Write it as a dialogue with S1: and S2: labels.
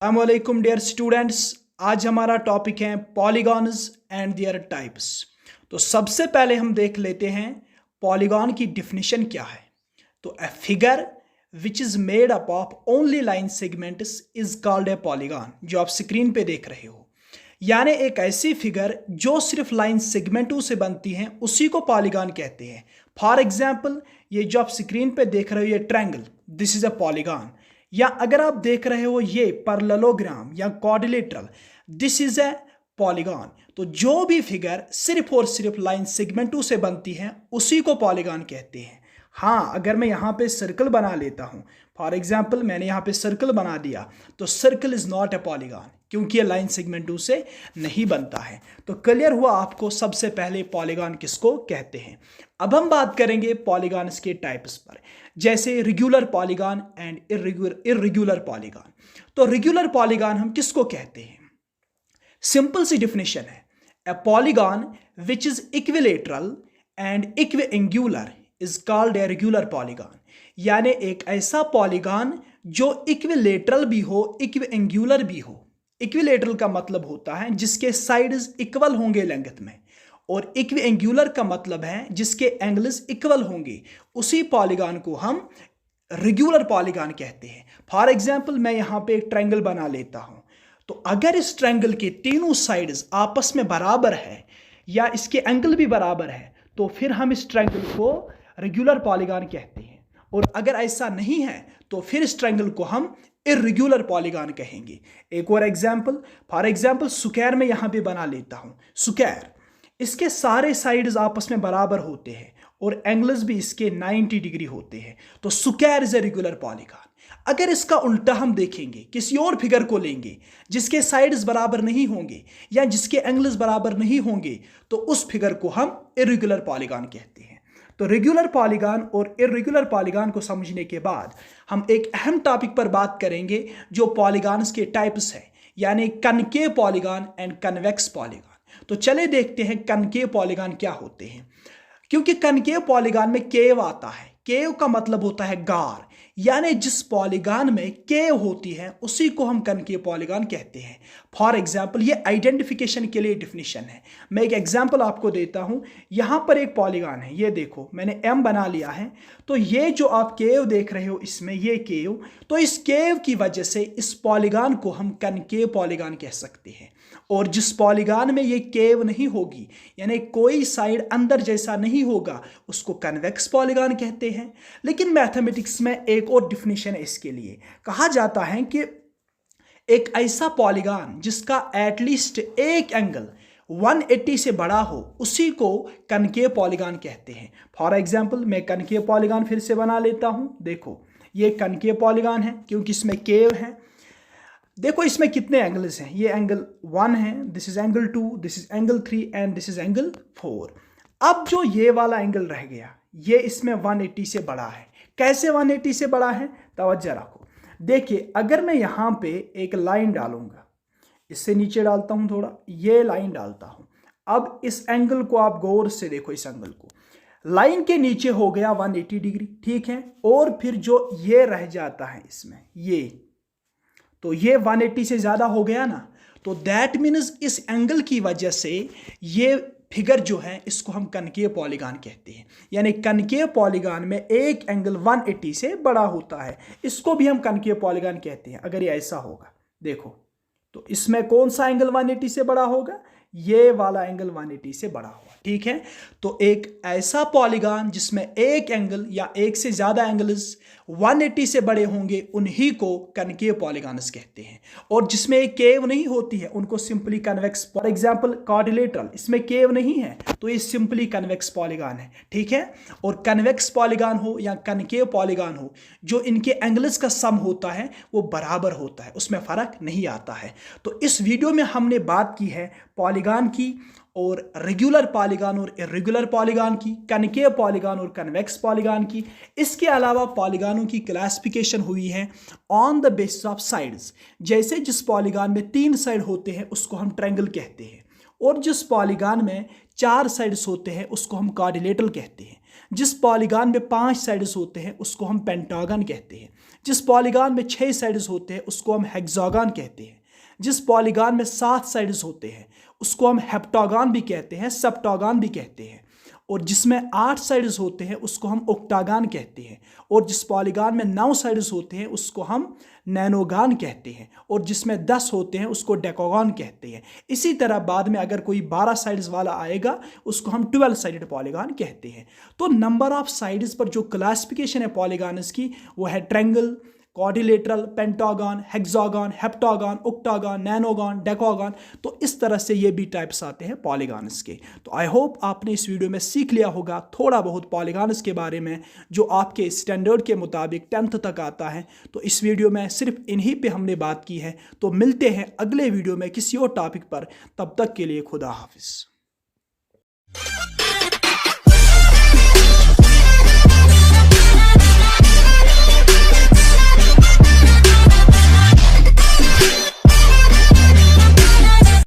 S1: अस्सलामुअलैकुम dear students. आज हमारा टॉपिक है पॉलीगॉन्स एंड देयर टाइप्स। तो सबसे पहले हम देख लेते हैं पॉलीगॉन की डिफिनीशन क्या है। तो a figure which is made up of only line segments is called A polygon. जो आप स्क्रीन पे देख रहे हो, यानी एक ऐसी फिगर जो सिर्फ लाइन सेगमेंटों से बनती हैं उसी को पॉलीगॉन कहते हैं। फॉर एग्जाम्पल, ये जो आप स्क्रीन पे देख रहे हो ये triangle, this is a polygon. या अगर आप देख रहे हो ये पैरेललोग्राम या quadrilateral, this is a polygon. तो जो भी फिगर सिर्फ और सिर्फ लाइन सेगमेंटों से बनती हैं उसी को पॉलीगॉन कहते हैं। हाँ, अगर मैं यहाँ पे सर्कल बना लेता हूँ, फॉर एग्जाम्पल मैंने यहाँ पे सर्कल बना दिया, तो circle is not a polygon क्योंकि ये लाइन सेगमेंटों से नहीं बनता है। तो क्लियर हुआ आपको सबसे पहले पॉलीगॉन किसको कहते हैं। अब हम बात करेंगे पॉलीगॉन्स के टाइप्स पर, जैसे regular polygon and irregular polygon. तो रेगुलर पॉलीगॉन हम किसको कहते हैं? सिंपल सी डिफिनेशन है, a polygon which is equilateral and equiangular is called a regular polygon. यानी एक ऐसा पॉलीगॉन जो इक्विलेटरल भी हो, इक्विएंगुलर भी हो। इक्विलेटरल का मतलब होता है जिसके साइड्स इक्वल होंगे लेंथ में, और इक्विएंगुलर का मतलब है जिसके एंगल्स इक्वल होंगे। उसी पॉलीगॉन को हम रेगुलर पॉलीगॉन कहते हैं। फॉर एग्जाम्पल, मैं यहाँ पे एक ट्रायंगल बना लेता हूँ, तो अगर इस ट्रायंगल के तीनों साइड्स आपस में बराबर है या इसके एंगल भी बराबर है, तो फिर हम इस ट्रायंगल को रेगुलर पॉलीगॉन कहते हैं। और अगर ऐसा नहीं है तो फिर इस ट्रायंगल को हम इर्रेगुलर पॉलीगॉन कहेंगे। एक और एग्जाम्पल, फॉर एग्जाम्पल स्क्वायर में यहाँ पे बना लेता हूँ। स्क्वायर, इसके सारे साइड्स आपस में बराबर होते हैं और एंगल्स भी इसके 90 डिग्री होते हैं, तो square is a regular polygon. अगर इसका उल्टा हम देखेंगे, किसी और फिगर को लेंगे जिसके साइड्स बराबर नहीं होंगे या जिसके एंगल्स बराबर नहीं होंगे, तो उस फिगर को हम इर्रेगुलर पॉलीगॉन कहते हैं। तो रेगुलर पॉलीगॉन और इर्रेगुलर पॉलीगॉन को समझने के बाद हम एक अहम टॉपिक पर बात करेंगे जो पॉलीगॉन्स के टाइप्स है, यानी concave polygon and convex polygon. तो चले देखते हैं कनकेव पॉलीगॉन क्या होते हैं। क्योंकि कनकेव पॉलीगॉन में केव आता है, केव का मतलब होता है गार, यानी जिस पॉलीगॉन में केव होती है उसी को हम कनकेव पॉलीगॉन कहते हैं। फॉर एग्जाम्पल, ये आइडेंटिफिकेशन के लिए डिफिनीशन है। मैं एक एग्जाम्पल आपको देता हूं। यहां पर एक पॉलीगॉन है, ये देखो मैंने एम बना लिया है। तो ये जो आप केव देख रहे हो इसमें, ये केव, तो इस केव की वजह से इस पॉलीगॉन को हम कनकेव पॉलीगॉन कह सकते हैं। और जिस पॉलीगॉन में ये केव नहीं होगी, यानी कोई साइड अंदर जैसा नहीं होगा, उसको कन्वेक्स पॉलीगॉन कहते हैं। लेकिन मैथमेटिक्स में एक और डिफिनीशन है इसके लिए। कहा जाता है कि एक ऐसा पॉलीगॉन जिसका एटलीस्ट एक एंगल 180 से बड़ा हो उसी को कनकेव पॉलीगॉन कहते हैं। फॉर एग्जाम्पल, मैं कनकेव पॉलीगॉन फिर से बना लेता हूं। देखो ये कनकेव पॉलीगॉन है क्योंकि इसमें केव है। देखो इसमें कितने एंगल्स हैं, ये एंगल 1 है, this is angle 2, this is angle 3 and this is angle 4। अब जो ये वाला एंगल रह गया, ये इसमें 180 से बड़ा है। कैसे 180 से बड़ा है, तवज्जो रखो। देखिए, अगर मैं यहाँ पे एक लाइन डालूंगा, इससे नीचे डालता हूँ थोड़ा, ये लाइन डालता हूँ। अब इस एंगल को आप गौर से देखो, इस एंगल को, लाइन के नीचे हो गया 180 डिग्री, ठीक है। और फिर जो ये रह जाता है इसमें, ये, तो ये 180 से ज़्यादा हो गया ना। तो दैट मीन्स इस एंगल की वजह से ये फिगर जो है इसको हम कनकेव पॉलीगॉन कहते हैं। यानी कनकेव पॉलीगॉन में एक एंगल 180 से बड़ा होता है, इसको भी हम कनकेव पॉलीगॉन कहते हैं। अगर ये ऐसा होगा, देखो, तो इसमें कौन सा एंगल 180 से बड़ा होगा? ये वाला एंगल 180 से बड़ा होगा, ठीक है। तो एक ऐसा पॉलीगॉन जिसमें एक एंगल या एक से ज्यादा एंगल्स 180 से बड़े होंगे उन्हीं को कनकेव पॉलीगॉन्स कहते हैं। और जिसमें एक केव नहीं होती है उनको simply convex. For example quadrilateral, इसमें केव नहीं है तो ये सिंपली कन्वेक्स पॉलीगॉन है, ठीक है। और कन्वेक्स पॉलीगॉन हो या कनकेव पॉलीगॉन हो, जो इनके एंगल्स का सम होता है वो बराबर होता है, उसमें फर्क नहीं आता है। तो इस वीडियो में हमने बात की है पॉलीगॉन की, और रेगुलर पॉलीगॉन और इर्रेगुलर पॉलीगॉन की, कनकेव पॉलीगॉन और कन्वेक्स पॉलीगॉन की। इसके अलावा पॉलीगॉनों की क्लासिफिकेशन हुई है on the basis of sides. जैसे जिस पॉलीगॉन में 3 साइड होते हैं उसको हम ट्रायंगल कहते हैं, और जिस पॉलीगॉन में 4 साइड्स होते हैं उसको हम क्वाड्रिलेटरल कहते हैं। जिस पॉलीगॉन में 5 साइड्स होते हैं उसको हम पेंटागन कहते हैं। जिस पॉलीगॉन में 6 साइड्स होते हैं उसको हम हेक्सागन कहते हैं। जिस पॉलीगॉन में 7 साइड्स होते हैं उसको हम हेप्टागन भी कहते हैं, सेप्टागन भी कहते हैं। और जिसमें 8 साइड्स होते हैं उसको हम ऑक्टागन कहते हैं। और जिस पॉलीगॉन में 9 साइड्स होते हैं उसको हम नैनोगन कहते हैं। और जिसमें 10 होते हैं उसको डेकागन कहते हैं। इसी तरह बाद में अगर कोई 12 साइड्स वाला आएगा उसको हम 12 साइडेड पॉलीगॉन कहते हैं। तो नंबर ऑफ साइड्स पर जो क्लासिफिकेशन है पॉलीगॉन्स की वो है triangle, quadrilateral, pentagon, hexagon, heptagon, octagon, nonagon, decagon. तो इस तरह से ये भी टाइप्स आते हैं पॉलीगॉन्स के। तो आई होप आपने इस वीडियो में सीख लिया होगा थोड़ा बहुत पॉलीगॉन्स के बारे में जो आपके स्टैंडर्ड के मुताबिक 10th तक आता है। तो इस वीडियो में सिर्फ इन्हीं पे हमने बात की है। तो मिलते हैं अगले वीडियो में किसी और टॉपिक पर, तब तक के लिए खुदा हाफिज़।